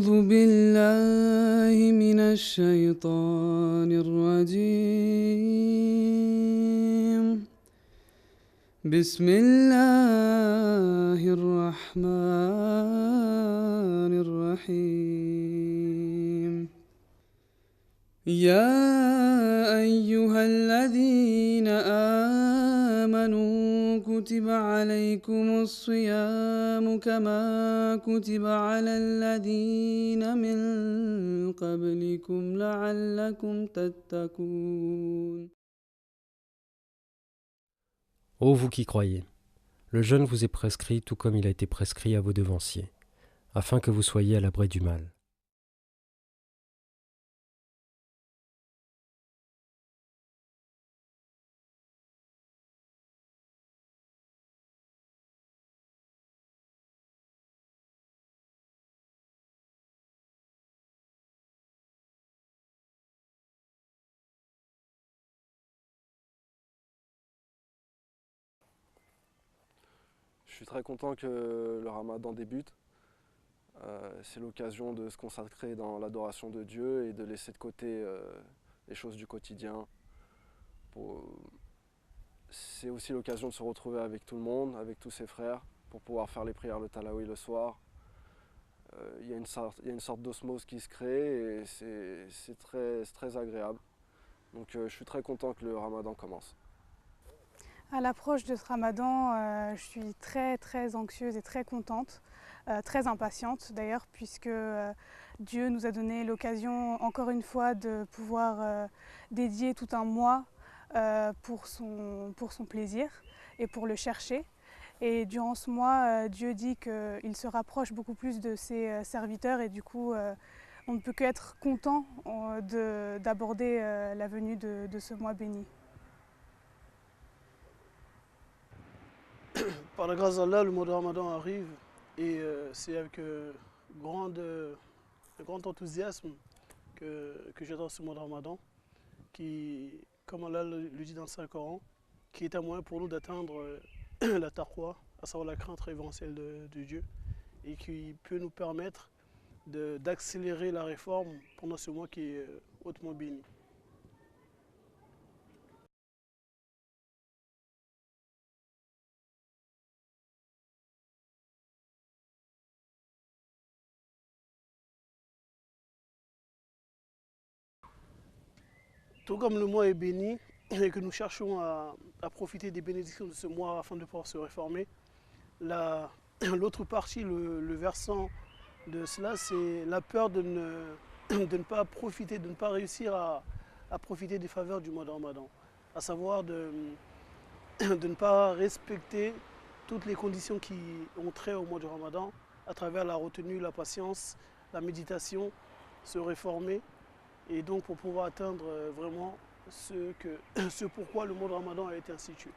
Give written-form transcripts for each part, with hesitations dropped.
أعوذ بالله من الشيطان الرجيم بسم الله الرحمن الرحيم يا أيها الذين آمنوا كتب عليكم الصيام كما كتب على الذين من قبلكم لعلكم تتقون. Ô vous qui croyez, le jeûne vous est prescrit tout comme il a été prescrit à vos devanciers, afin que vous soyez à l'abri du mal. Je suis très content que le Ramadan débute. C'est l'occasion de se consacrer dans l'adoration de Dieu et de laisser de côté les choses du quotidien. C'est aussi l'occasion de se retrouver avec tout le monde, avec tous ses frères, pour pouvoir faire les prières de Talaoui le soir. Il y a une sorte d'osmose qui se crée et c'est très agréable. Donc je suis très content que le Ramadan commence. À l'approche de ce Ramadan, je suis très anxieuse et très contente, très impatiente d'ailleurs, puisque Dieu nous a donné l'occasion encore une fois de pouvoir dédier tout un mois pour son plaisir et pour le chercher. Et durant ce mois, Dieu dit qu'il se rapproche beaucoup plus de ses serviteurs et du coup, on ne peut qu'être content d'aborder la venue de ce mois béni. Par la grâce d'Allah, le mois de Ramadan arrive et c'est avec grand enthousiasme que j'attends ce mois de Ramadan qui, comme Allah le dit dans le Saint-Coran, qui est un moyen pour nous d'atteindre la taqwa, à savoir la crainte révérentielle de Dieu, et qui peut nous permettre d'accélérer la réforme pendant ce mois qui est hautement béni. Tout comme le mois est béni et que nous cherchons à profiter des bénédictions de ce mois afin de pouvoir se réformer, l'autre partie, le versant de cela, c'est la peur de ne pas profiter, de ne pas réussir à profiter des faveurs du mois de Ramadan. À savoir de ne pas respecter toutes les conditions qui ont trait au mois de Ramadan à travers la retenue, la patience, la méditation, se réformer. Et donc pour pouvoir atteindre vraiment ce pourquoi le mois de Ramadan a été institué.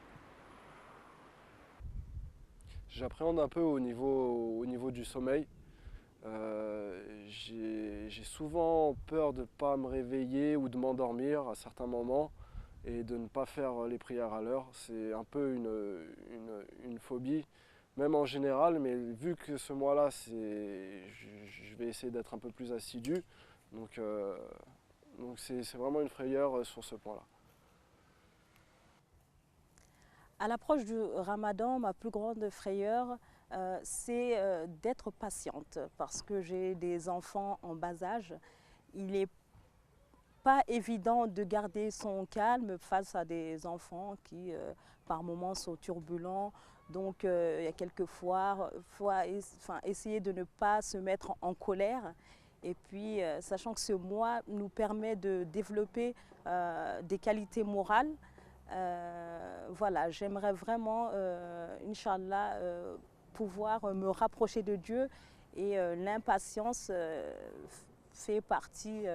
J'appréhende un peu au niveau du sommeil. J'ai souvent peur de ne pas me réveiller ou de m'endormir à certains moments et de ne pas faire les prières à l'heure. C'est un peu une phobie, même en général, mais vu que ce mois-là, je vais essayer d'être un peu plus assidu. Donc c'est vraiment une frayeur sur ce point-là. À l'approche du Ramadan, ma plus grande frayeur, c'est d'être patiente parce que j'ai des enfants en bas âge. Il n'est pas évident de garder son calme face à des enfants qui, par moments, sont turbulents. Donc, il y a quelques fois, faut essayer de ne pas se mettre en colère. Et puis, sachant que ce mois nous permet de développer des qualités morales, voilà, j'aimerais vraiment, Inch'Allah, pouvoir me rapprocher de Dieu et l'impatience fait partie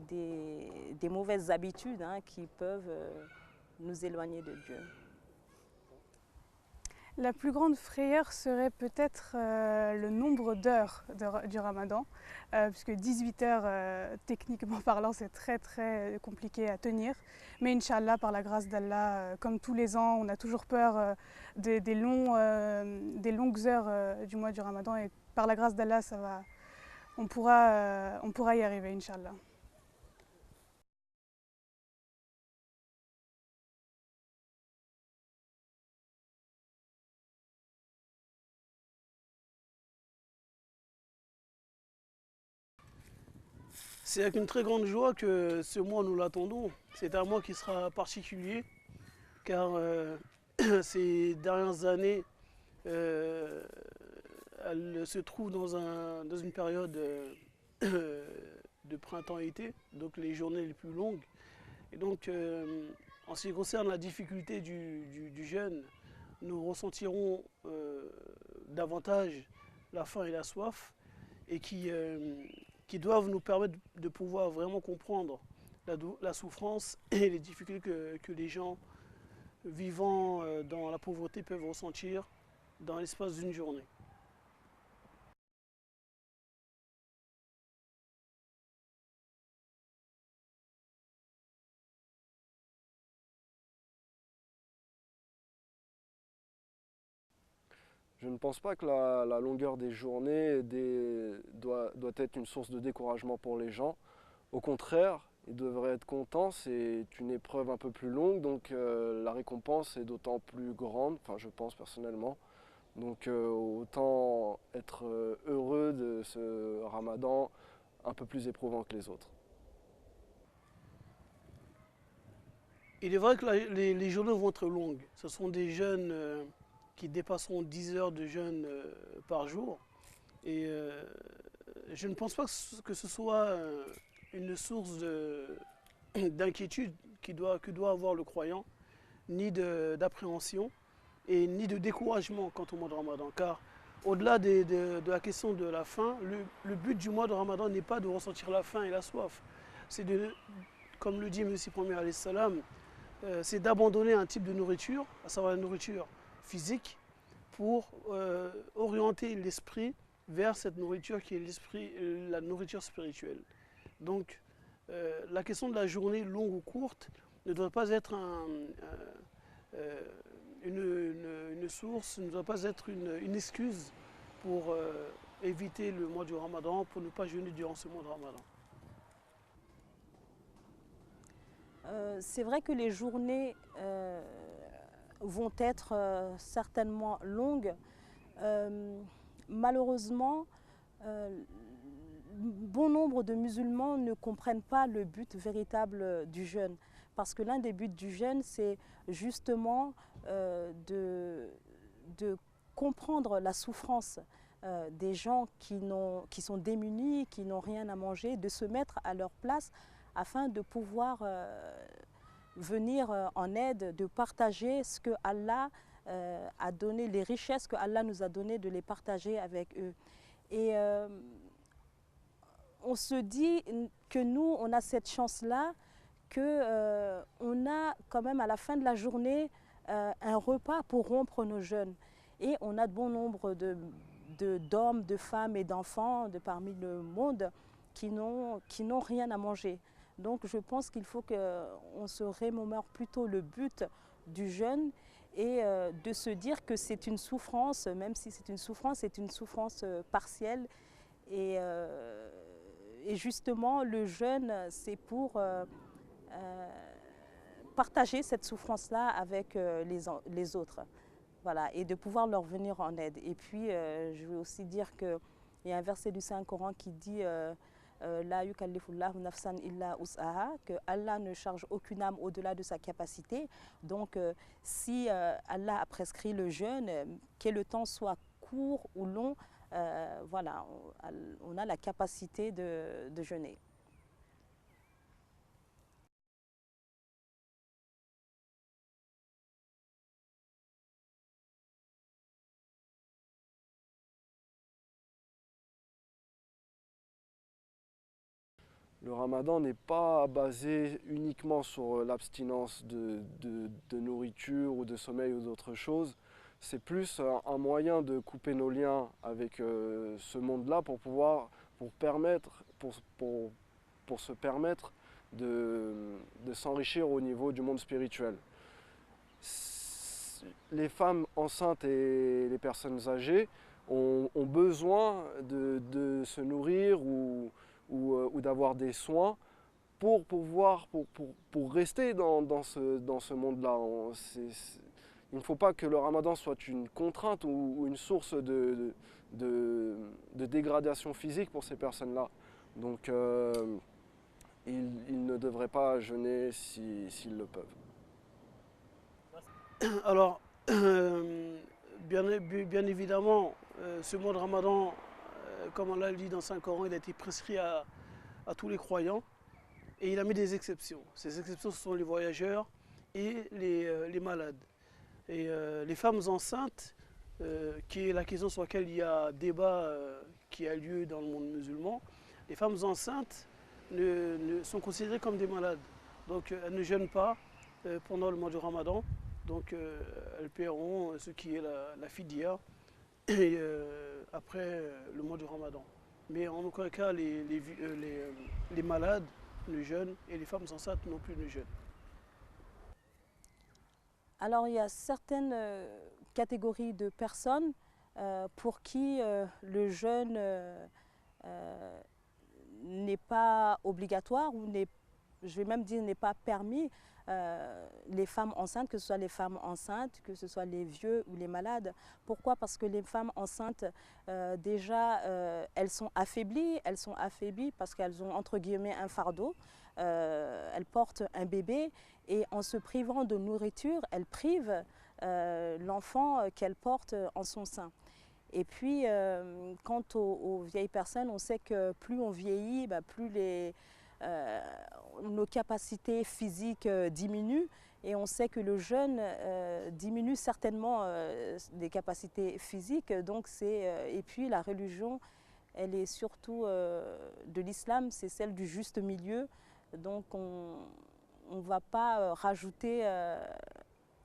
des mauvaises habitudes qui peuvent nous éloigner de Dieu. La plus grande frayeur serait peut-être le nombre d'heures du Ramadan, puisque 18 heures, techniquement parlant, c'est très compliqué à tenir. Mais Inch'Allah, par la grâce d'Allah, comme tous les ans, on a toujours peur des longues heures du mois du Ramadan, et par la grâce d'Allah, ça on pourra y arriver, Inch'Allah. C'est avec une très grande joie que ce mois nous l'attendons. C'est un mois qui sera particulier car ces dernières années, elles se trouvent dans une période de printemps-été, donc les journées les plus longues. Et donc, en ce qui concerne la difficulté du jeûne, nous ressentirons davantage la faim et la soif et qui doivent nous permettre de pouvoir vraiment comprendre la souffrance et les difficultés que les gens vivant dans la pauvreté peuvent ressentir dans l'espace d'une journée. Je ne pense pas que la longueur des journées doit être une source de découragement pour les gens. Au contraire, ils devraient être contents, c'est une épreuve un peu plus longue, donc la récompense est d'autant plus grande, enfin je pense personnellement. Donc autant être heureux de ce ramadan un peu plus éprouvant que les autres. Il est vrai que les journées vont être longues. Ce sont des jeûnes qui dépasseront 10 heures de jeûne par jour. Et je ne pense pas que ce soit une source d'inquiétude que doit avoir le croyant, ni d'appréhension, et ni de découragement quant au mois de Ramadan. Car au-delà de la question de la faim, le but du mois de Ramadan n'est pas de ressentir la faim et la soif. C'est comme le dit Messie Premier alayhi salam, c'est d'abandonner un type de nourriture, à savoir la nourriture physique, pour orienter l'esprit vers cette nourriture qui est la nourriture spirituelle. Donc la question de la journée longue ou courte ne doit pas être une source, ne doit pas être une excuse pour éviter le mois du Ramadan, pour ne pas jeûner durant ce mois de Ramadan. C'est vrai que les journées vont être certainement longues. Malheureusement, bon nombre de musulmans ne comprennent pas le but véritable du jeûne. Parce que l'un des buts du jeûne, c'est justement de comprendre la souffrance des gens qui sont démunis, qui n'ont rien à manger, de se mettre à leur place afin de pouvoir venir en aide, de partager ce que Allah a donné, les richesses que Allah nous a données, de les partager avec eux. Et on se dit que nous, on a cette chance-là, qu'on a quand même à la fin de la journée un repas pour rompre nos jeûnes. Et on a de bon nombre d'hommes, de femmes et d'enfants de parmi le monde qui n'ont rien à manger. Donc je pense qu'il faut qu'on se remémore plutôt le but du jeûne et de se dire que c'est une souffrance, même si c'est une souffrance partielle. Et justement, le jeûne, c'est pour partager cette souffrance-là avec les autres. Voilà, et de pouvoir leur venir en aide. Et puis, je veux aussi dire qu'il y a un verset du Saint-Coran qui dit La yukallifullahu nafsan illa us'aha, que Allah ne charge aucune âme au-delà de sa capacité. Donc, si Allah a prescrit le jeûne, que le temps soit court ou long, voilà, on a la capacité de jeûner. Le ramadan n'est pas basé uniquement sur l'abstinence de nourriture ou de sommeil ou d'autres choses. C'est plus un moyen de couper nos liens avec ce monde-là pour se permettre de s'enrichir au niveau du monde spirituel. Les femmes enceintes et les personnes âgées ont besoin de se nourrir ou d'avoir des soins pour rester dans ce monde-là. Il ne faut pas que le ramadan soit une contrainte ou une source de dégradation physique pour ces personnes-là. Donc ils ne devraient pas jeûner s'ils le peuvent. Alors, bien évidemment, ce mois de Ramadan, comme Allah le dit dans le Saint-Coran, il a été prescrit à tous les croyants et il a mis des exceptions. Ces exceptions, ce sont les voyageurs et les malades. Et les femmes enceintes, qui est la question sur laquelle il y a débat qui a lieu dans le monde musulman, les femmes enceintes sont considérées comme des malades. Donc elles ne jeûnent pas pendant le mois du Ramadan. Donc elles paieront ce qui est la fidya et, après le mois du Ramadan. Mais en aucun cas les malades ne jeûnent et les femmes enceintes non plus ne jeûnent. Alors il y a certaines catégories de personnes pour qui le jeûne n'est pas obligatoire ou je vais même dire n'est pas permis. Les femmes enceintes, que ce soit les femmes enceintes, que ce soit les vieux ou les malades. Pourquoi? Parce que les femmes enceintes, déjà, elles sont affaiblies parce qu'elles ont entre guillemets un fardeau. Elles portent un bébé et en se privant de nourriture, elles privent l'enfant qu'elles portent en son sein. Et puis, quant aux vieilles personnes, on sait que plus on vieillit, plus nos capacités physiques diminuent et on sait que le jeûne diminue certainement des capacités physiques. Donc et puis la religion, elle est surtout de l'islam, c'est celle du juste milieu. Donc on ne va pas rajouter,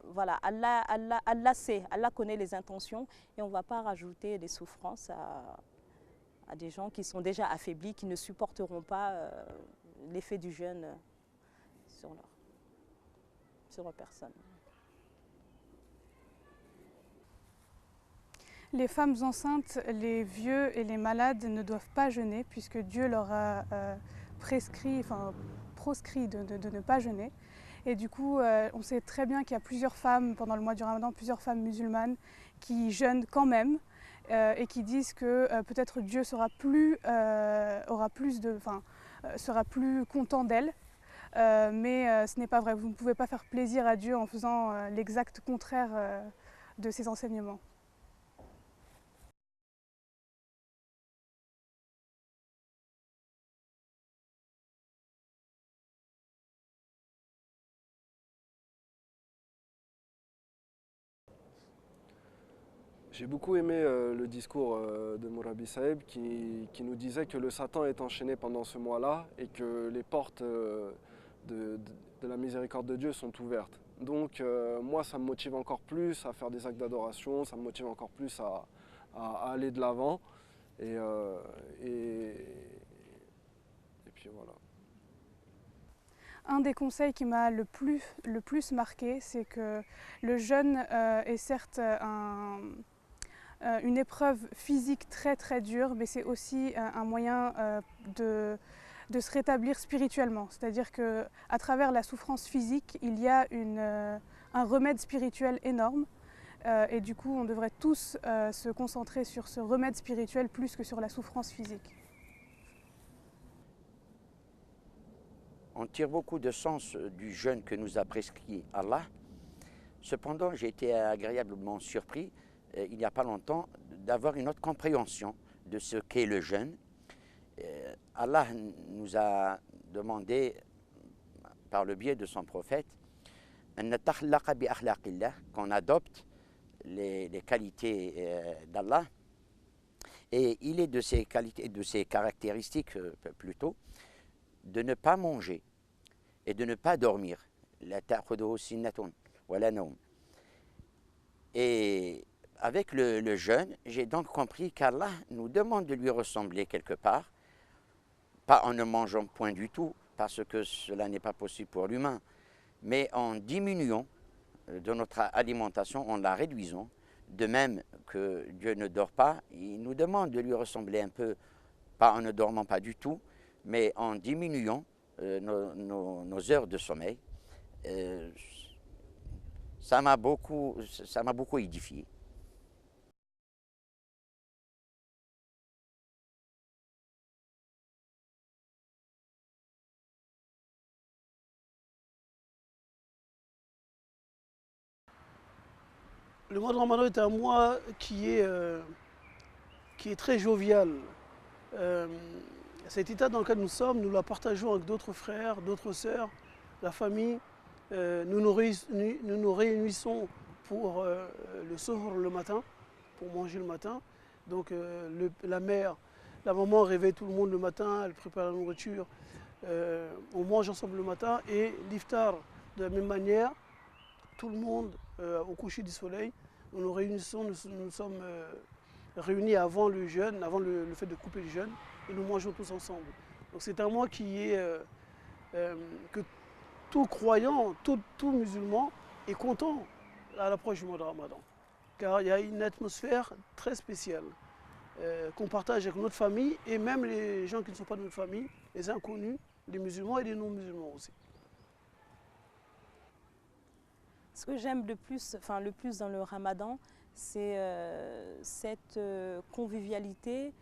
voilà, Allah sait, Allah connaît les intentions et on ne va pas rajouter des souffrances à des gens qui sont déjà affaiblis, qui ne supporteront pas l'effet du jeûne sur leur personne. Les femmes enceintes, les vieux et les malades ne doivent pas jeûner puisque Dieu leur a proscrit de ne pas jeûner. Et du coup, on sait très bien qu'il y a plusieurs femmes pendant le mois du Ramadan, plusieurs femmes musulmanes qui jeûnent quand même et qui disent que peut-être Dieu sera plus content d'elles. Mais ce n'est pas vrai, vous ne pouvez pas faire plaisir à Dieu en faisant l'exact contraire de ses enseignements. J'ai beaucoup aimé le discours de Mourabi Saeb qui nous disait que le Satan est enchaîné pendant ce mois-là et que les portes de la miséricorde de Dieu sont ouvertes. Donc moi, ça me motive encore plus à faire des actes d'adoration, ça me motive encore plus à aller de l'avant. Et puis voilà. Un des conseils qui m'a le plus marqué, c'est que le jeûne est certes une épreuve physique très très dure, mais c'est aussi un moyen de se rétablir spirituellement. C'est-à-dire qu'à travers la souffrance physique, il y a un remède spirituel énorme. Et du coup, on devrait tous se concentrer sur ce remède spirituel plus que sur la souffrance physique. On tire beaucoup de sens du jeûne que nous a prescrit Allah. Cependant, j'ai été agréablement surpris, il n'y a pas longtemps, d'avoir une autre compréhension de ce qu'est le jeûne. Allah nous a demandé, par le biais de son prophète, qu'on adopte les qualités d'Allah. Et il est de ces qualités, de ces caractéristiques plutôt, de ne pas manger et de ne pas dormir. Et avec le jeûne, j'ai donc compris qu'Allah nous demande de lui ressembler quelque part, pas en ne mangeant point du tout, parce que cela n'est pas possible pour l'humain, mais en diminuant de notre alimentation, en la réduisant, De même que Dieu ne dort pas, il nous demande de lui ressembler un peu, pas en ne dormant pas du tout, mais en diminuant nos heures de sommeil. Ça m'a beaucoup édifié. Le mois de Ramadan est un mois qui est très jovial. Cet état dans lequel nous sommes, nous la partageons avec d'autres frères, d'autres sœurs, la famille. Nous nous réunissons pour le sohr le matin, pour manger le matin. Donc la mère, la maman réveille tout le monde le matin, elle prépare la nourriture. On mange ensemble le matin et l'iftar de la même manière, tout le monde au coucher du soleil. Nous nous réunissons, nous sommes réunis avant le jeûne, avant le fait de couper le jeûne, et nous mangeons tous ensemble. Donc c'est un mois qui est que tout croyant, tout musulman est content à l'approche du mois de Ramadan. Car il y a une atmosphère très spéciale qu'on partage avec notre famille et même les gens qui ne sont pas de notre famille, les inconnus, les musulmans et les non-musulmans aussi. Ce que j'aime le plus dans le Ramadan, c'est cette convivialité,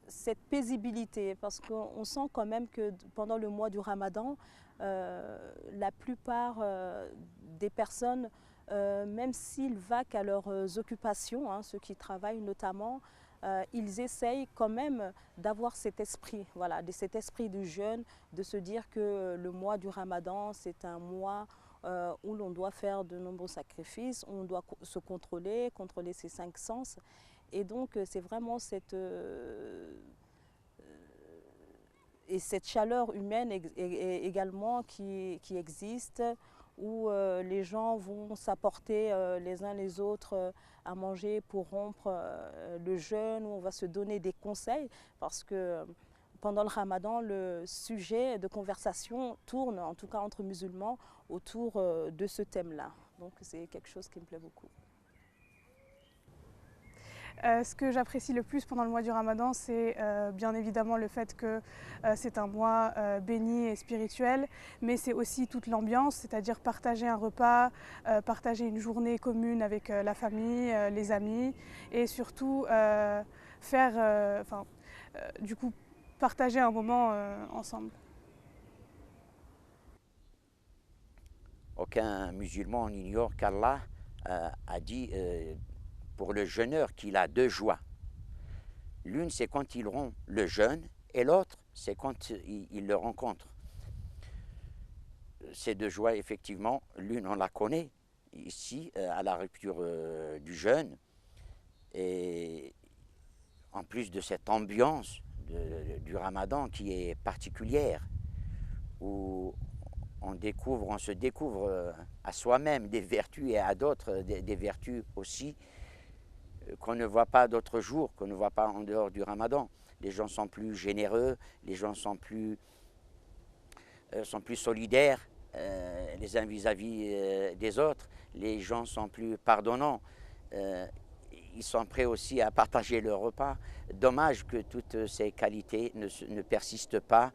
cette paisibilité, parce qu'on sent quand même que pendant le mois du Ramadan, la plupart des personnes, même s'ils vaquent à leurs occupations, hein, ceux qui travaillent notamment, ils essayent quand même d'avoir cet esprit, voilà, cet esprit du jeûne, de se dire que le mois du Ramadan, c'est un mois où l'on doit faire de nombreux sacrifices, où on doit se contrôler ses 5 sens. Et donc c'est vraiment cette chaleur humaine également qui existe, où les gens vont s'apporter les uns les autres à manger pour rompre le jeûne, où on va se donner des conseils, parce que pendant le Ramadan, le sujet de conversation tourne, en tout cas entre musulmans, autour de ce thème-là. Donc c'est quelque chose qui me plaît beaucoup. Ce que j'apprécie le plus pendant le mois du Ramadan, c'est bien évidemment le fait que c'est un mois béni et spirituel, mais c'est aussi toute l'ambiance, c'est-à-dire partager un repas, partager une journée commune avec la famille, les amis, et surtout du coup, partager un moment ensemble. Aucun musulman n'ignore qu'Allah a dit pour le jeûneur qu'il a 2 joies. L'une, c'est quand il rompt le jeûne, et l'autre, c'est quand il le rencontre. Ces 2 joies, effectivement, l'une, on la connaît, ici, à la rupture du jeûne, et en plus de cette ambiance du Ramadan qui est particulière, où on se découvre à soi-même des vertus et à d'autres des vertus aussi qu'on ne voit pas d'autres jours, qu'on ne voit pas en dehors du Ramadan. Les gens sont plus généreux, les gens sont plus solidaires les uns vis-à-vis des autres, les gens sont plus pardonnants. Ils sont prêts aussi à partager leur repas. Dommage que toutes ces qualités ne persistent pas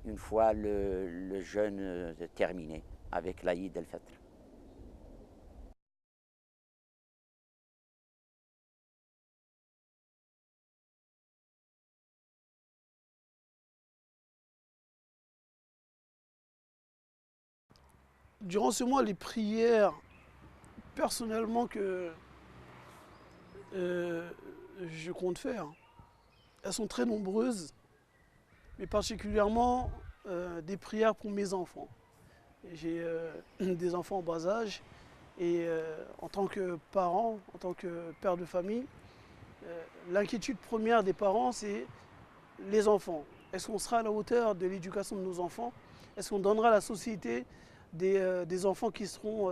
une fois le jeûne terminé avec l'Aïd el-Fitr. Durant ce mois, les prières, personnellement, que je compte faire, elles sont très nombreuses, mais particulièrement des prières pour mes enfants. J'ai des enfants en bas âge et en tant que parent, en tant que père de famille, l'inquiétude première des parents, c'est les enfants. Est-ce qu'on sera à la hauteur de l'éducation de nos enfants? Est-ce qu'on donnera à la société des enfants qui seront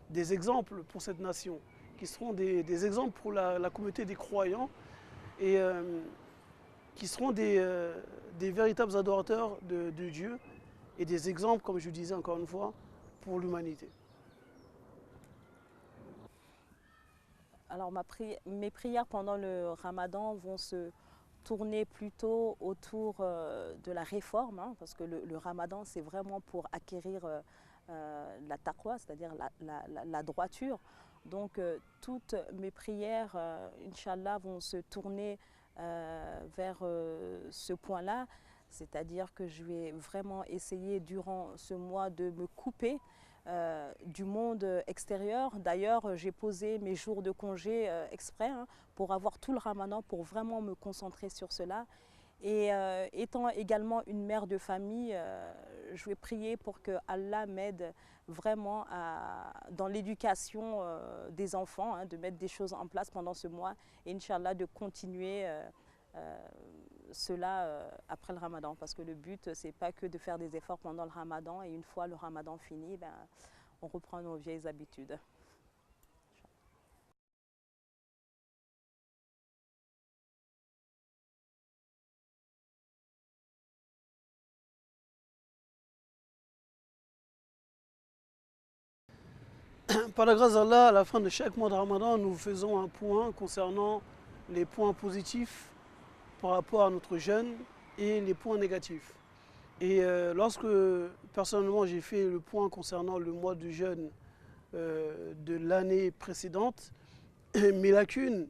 des exemples pour cette nation, qui seront des exemples pour la communauté des croyants et qui seront des véritables adorateurs de Dieu et des exemples, comme je disais encore une fois, pour l'humanité. Alors mes prières pendant le Ramadan vont se tourner plutôt autour de la réforme, hein, parce que le Ramadan c'est vraiment pour acquérir la taqwa, c'est-à-dire la droiture. Donc toutes mes prières, Inch'Allah, vont se tourner vers ce point-là, c'est-à-dire que je vais vraiment essayer durant ce mois de me couper du monde extérieur. D'ailleurs, j'ai posé mes jours de congé exprès, hein, pour avoir tout le Ramadan, pour vraiment me concentrer sur cela. Et étant également une mère de famille, je vais prier pour que Allah m'aide vraiment dans l'éducation des enfants, hein, de mettre des choses en place pendant ce mois et Inch'Allah de continuer cela après le Ramadan, parce que le but c'est pas que de faire des efforts pendant le Ramadan et une fois le Ramadan fini, ben, on reprend nos vieilles habitudes. Par la grâce d'Allah, à la fin de chaque mois de Ramadan, nous faisons un point concernant les points positifs par rapport à notre jeûne et les points négatifs. Et lorsque personnellement j'ai fait le point concernant le mois de jeûne de l'année précédente, mes lacunes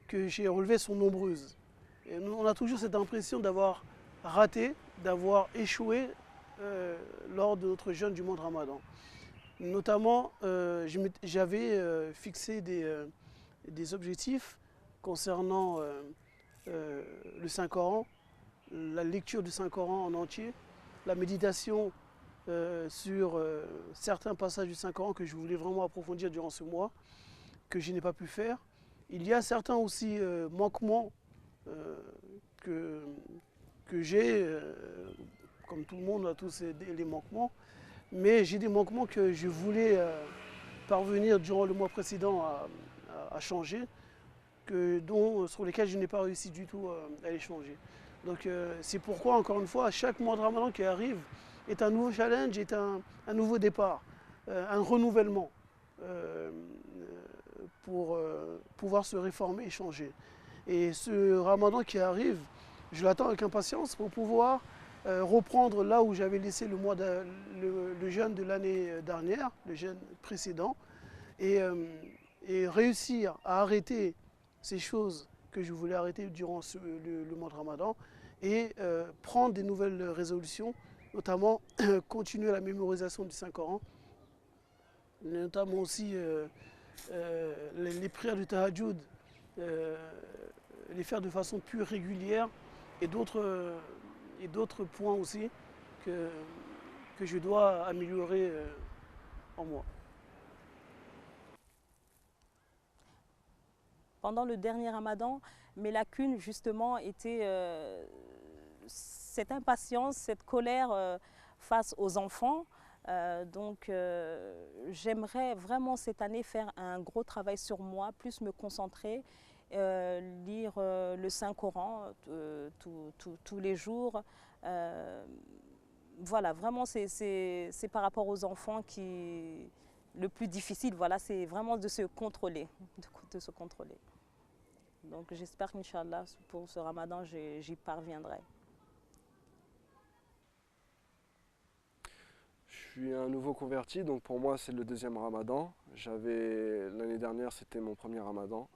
que j'ai relevées sont nombreuses. Et on a toujours cette impression d'avoir raté, d'avoir échoué lors de notre jeûne du mois de Ramadan. Notamment, j'avais fixé des objectifs concernant le Saint-Coran, la lecture du Saint-Coran en entier, la méditation sur certains passages du Saint-Coran que je voulais vraiment approfondir durant ce mois, que je n'ai pas pu faire. Il y a certains aussi manquements que j'ai, comme tout le monde a tous les manquements, mais j'ai des manquements que je voulais parvenir durant le mois précédent à changer, sur lesquels je n'ai pas réussi du tout à les changer. Donc c'est pourquoi, encore une fois, chaque mois de Ramadan qui arrive est un nouveau challenge, est un nouveau départ, un renouvellement pour pouvoir se réformer et changer. Et ce Ramadan qui arrive, je l'attends avec impatience pour pouvoir reprendre là où j'avais laissé le jeûne de l'année dernière, le jeûne précédent, et réussir à arrêter ces choses que je voulais arrêter durant le mois de Ramadan et prendre des nouvelles résolutions, notamment continuer la mémorisation du Saint-Coran, notamment aussi les prières du Tahajjud, les faire de façon plus régulière et d'autres points aussi que je dois améliorer en moi. Pendant le dernier Ramadan, mes lacunes justement étaient cette impatience, cette colère face aux enfants. Donc j'aimerais vraiment cette année faire un gros travail sur moi, plus me concentrer, lire le Saint-Coran tous les jours. Voilà, vraiment c'est par rapport aux enfants qui le plus difficile, voilà, c'est vraiment de se contrôler, de se contrôler. Donc j'espère qu'Inch'Allah, pour ce Ramadan, j'y parviendrai. Je suis un nouveau converti, donc pour moi c'est le deuxième Ramadan. L'année dernière, c'était mon premier Ramadan.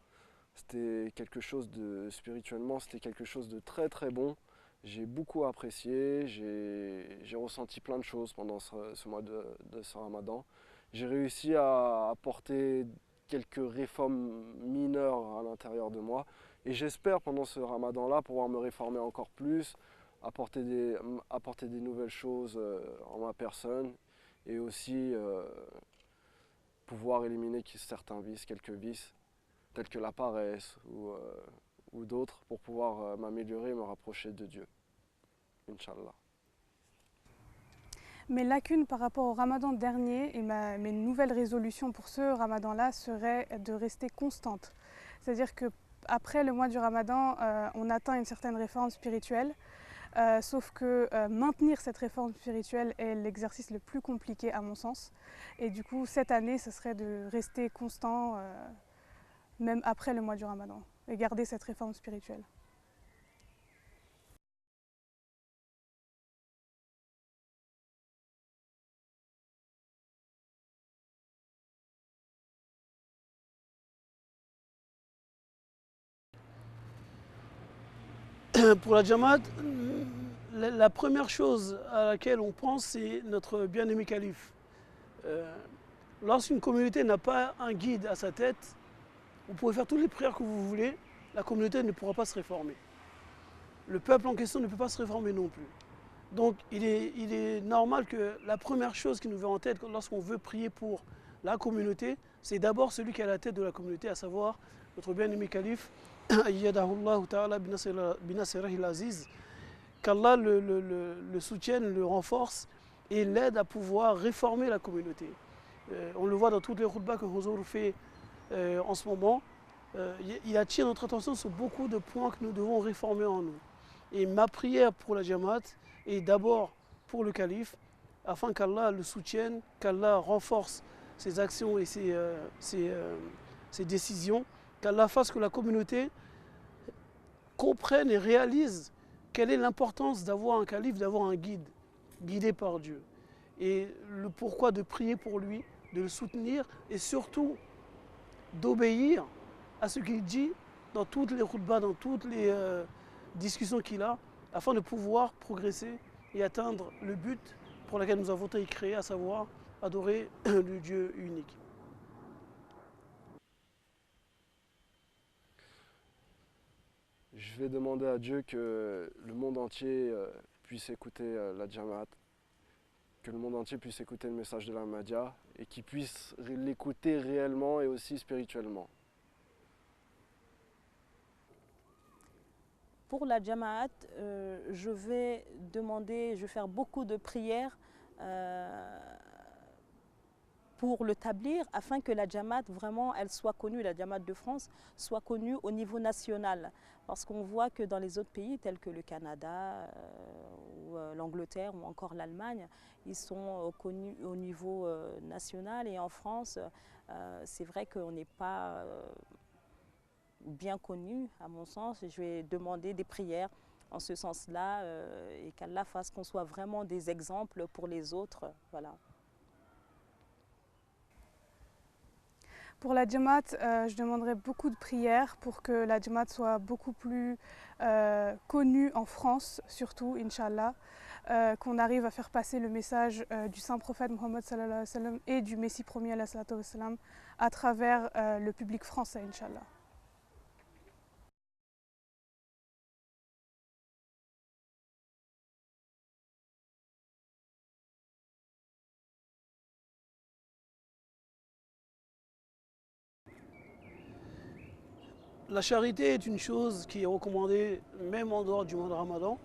C'était quelque chose spirituellement, c'était quelque chose de très très bon. J'ai beaucoup apprécié, j'ai ressenti plein de choses pendant ce mois de ce Ramadan. J'ai réussi à apporter quelques réformes mineures à l'intérieur de moi. Et j'espère pendant ce Ramadan-là pouvoir me réformer encore plus, apporter des nouvelles choses en ma personne et aussi pouvoir éliminer certains vices, quelques vices, tels que la paresse ou d'autres, pour pouvoir m'améliorer et me rapprocher de Dieu. Inch'Allah. Mes lacunes par rapport au Ramadan dernier et mes nouvelles résolutions pour ce Ramadan-là seraient de rester constante. C'est-à-dire qu'après le mois du Ramadan, on atteint une certaine réforme spirituelle, sauf que maintenir cette réforme spirituelle est l'exercice le plus compliqué à mon sens. Et du coup, cette année, ce serait de rester constant même après le mois du Ramadan, et garder cette réforme spirituelle. Pour la Jamaat, la première chose à laquelle on pense, c'est notre bien-aimé calife. Lorsqu'une communauté n'a pas un guide à sa tête, vous pouvez faire toutes les prières que vous voulez, la communauté ne pourra pas se réformer. Le peuple en question ne peut pas se réformer non plus. Donc il est normal que la première chose qui nous vient en tête lorsqu'on veut prier pour la communauté, c'est d'abord celui qui est à la tête de la communauté, à savoir notre bien-aimé calife, qu'Allah le soutienne, le renforce et l'aide à pouvoir réformer la communauté. On le voit dans toutes les khutbahs que Huzour fait en ce moment. Il attire notre attention sur beaucoup de points que nous devons réformer en nous. Et ma prière pour la Jamaat est d'abord pour le calife, afin qu'Allah le soutienne, qu'Allah renforce ses actions et ses décisions, qu'Allah fasse que la communauté comprenne et réalise quelle est l'importance d'avoir un calife, d'avoir un guide, guidé par Dieu. Et le pourquoi de prier pour lui, de le soutenir et surtout d'obéir à ce qu'il dit dans toutes les khutbahs, dans toutes les discussions qu'il a, afin de pouvoir progresser et atteindre le but pour lequel nous avons été créés, à savoir adorer le Dieu unique. Je vais demander à Dieu que le monde entier puisse écouter la Jamaat, que le monde entier puisse écouter le message de l'Ahmadiyya et qu'il puisse l'écouter réellement et aussi spirituellement. Pour la Jamaat, je vais faire beaucoup de prières pour le tablir, afin que la Jamaat, vraiment, elle soit connue, la Jamaat de France, soit connue au niveau national. Parce qu'on voit que dans les autres pays, tels que le Canada, ou l'Angleterre, ou encore l'Allemagne, ils sont connus au niveau national. Et en France, c'est vrai qu'on n'est pas bien connu, à mon sens. Et je vais demander des prières en ce sens-là, et qu'Allah fasse qu'on soit vraiment des exemples pour les autres. Voilà. Pour la Jamaat, je demanderai beaucoup de prières pour que la Jamaat soit beaucoup plus connue en France, surtout, Inch'Allah, qu'on arrive à faire passer le message du saint prophète Mohammed sallallahu alayhi wa sallam et du Messie promis alayhi salatu wa sallam à travers le public français, Inch'Allah. La charité est une chose qui est recommandée même en dehors du mois de Ramadan,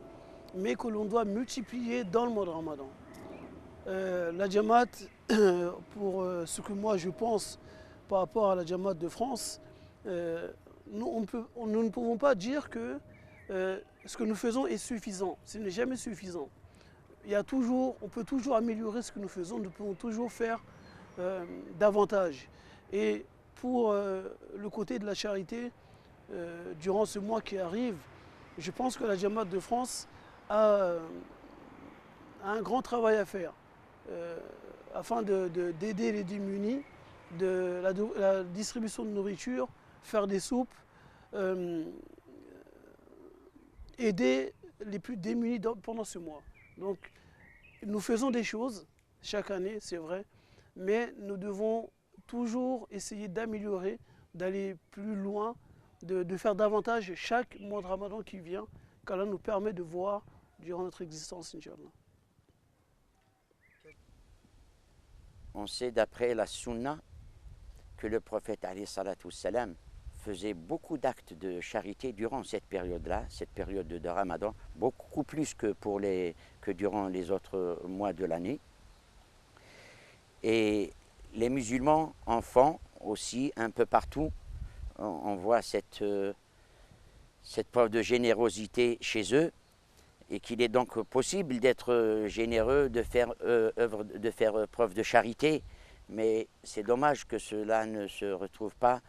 mais que l'on doit multiplier dans le mois de Ramadan. La Jamaat, pour ce que moi je pense par rapport à la Jamaat de France, nous ne pouvons pas dire que ce que nous faisons est suffisant. Ce n'est jamais suffisant. On peut toujours améliorer ce que nous faisons, nous pouvons toujours faire davantage. Et pour le côté de la charité, durant ce mois qui arrive, je pense que la Jamaat de France a un grand travail à faire afin d'aider les démunis, de la distribution de nourriture, faire des soupes, aider les plus démunis pendant ce mois. Donc nous faisons des choses chaque année, c'est vrai, mais nous devons toujours essayer d'améliorer, d'aller plus loin, de faire davantage chaque mois de Ramadan qui vient, qu'Allah nous permet de voir durant notre existence, Inch'Allah. On sait d'après la Sunna que le prophète alayhi salatu wassalam faisait beaucoup d'actes de charité durant cette période-là, cette période de Ramadan, beaucoup plus que durant les autres mois de l'année. Et les musulmans en font aussi un peu partout. On voit cette preuve de générosité chez eux, et qu'il est donc possible d'être généreux, de faire preuve de charité, mais c'est dommage que cela ne se retrouve pas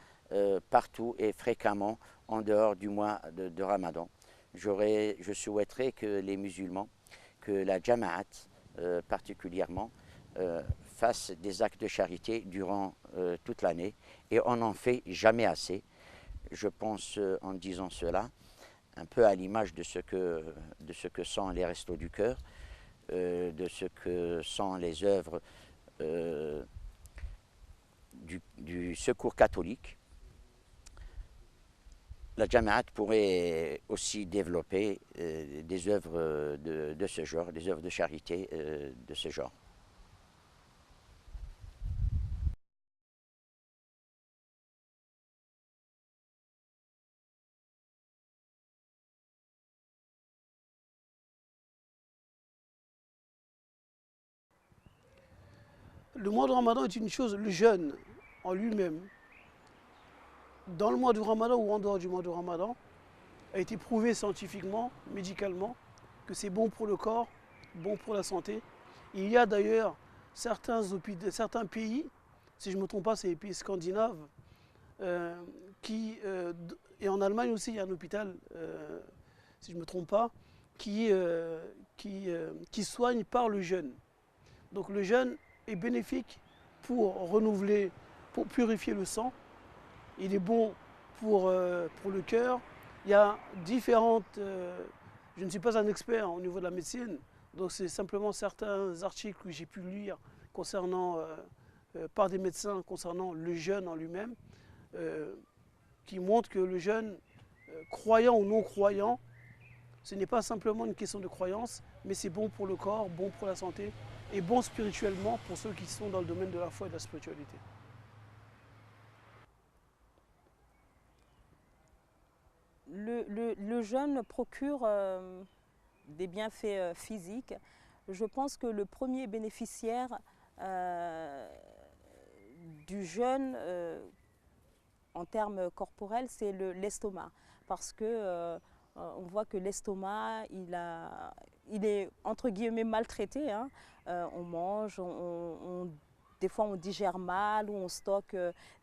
partout et fréquemment en dehors du mois de Ramadan. Je souhaiterais que les musulmans, que la Jama'at particulièrement, fassent des actes de charité durant toute l'année et on n'en fait jamais assez. Je pense en disant cela, un peu à l'image de ce que sont les Restos du Cœur, de ce que sont les œuvres du Secours catholique. La Jama'at pourrait aussi développer des œuvres de ce genre, des œuvres de charité de ce genre. Le mois de Ramadan est une chose, le jeûne en lui-même, dans le mois du Ramadan ou en dehors du mois de Ramadan, a été prouvé scientifiquement, médicalement, que c'est bon pour le corps, bon pour la santé. Il y a d'ailleurs certains pays, si je ne me trompe pas, c'est les pays scandinaves, et en Allemagne aussi, il y a un hôpital, si je ne me trompe pas, qui soigne par le jeûne. Donc le jeûne est bénéfique pour renouveler, pour purifier le sang. Il est bon pour le cœur. Il y a différentes... je ne suis pas un expert au niveau de la médecine, donc c'est simplement certains articles que j'ai pu lire concernant, par des médecins concernant le jeûne en lui-même, qui montrent que le jeûne, croyant ou non croyant, ce n'est pas simplement une question de croyance, mais c'est bon pour le corps, bon pour la santé et bon spirituellement pour ceux qui sont dans le domaine de la foi et de la spiritualité. Le jeûne procure des bienfaits physiques. Je pense que le premier bénéficiaire du jeûne en termes corporels, c'est l'estomac. Parce que on voit que l'estomac, il est entre guillemets maltraité. Hein. On mange, des fois on digère mal ou on stocke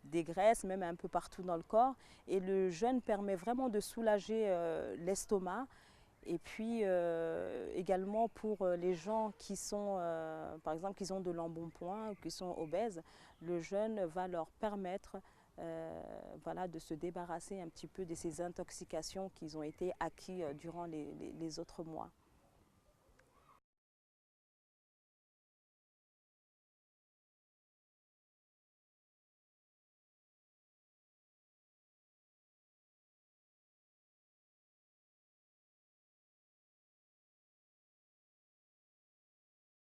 des graisses, même un peu partout dans le corps. Et le jeûne permet vraiment de soulager l'estomac. Et puis également pour les gens qui sont, par exemple, qui ont de l'embonpoint ou qui sont obèses, le jeûne va leur permettre voilà, de se débarrasser un petit peu de ces intoxications qui ont été acquises durant les autres mois.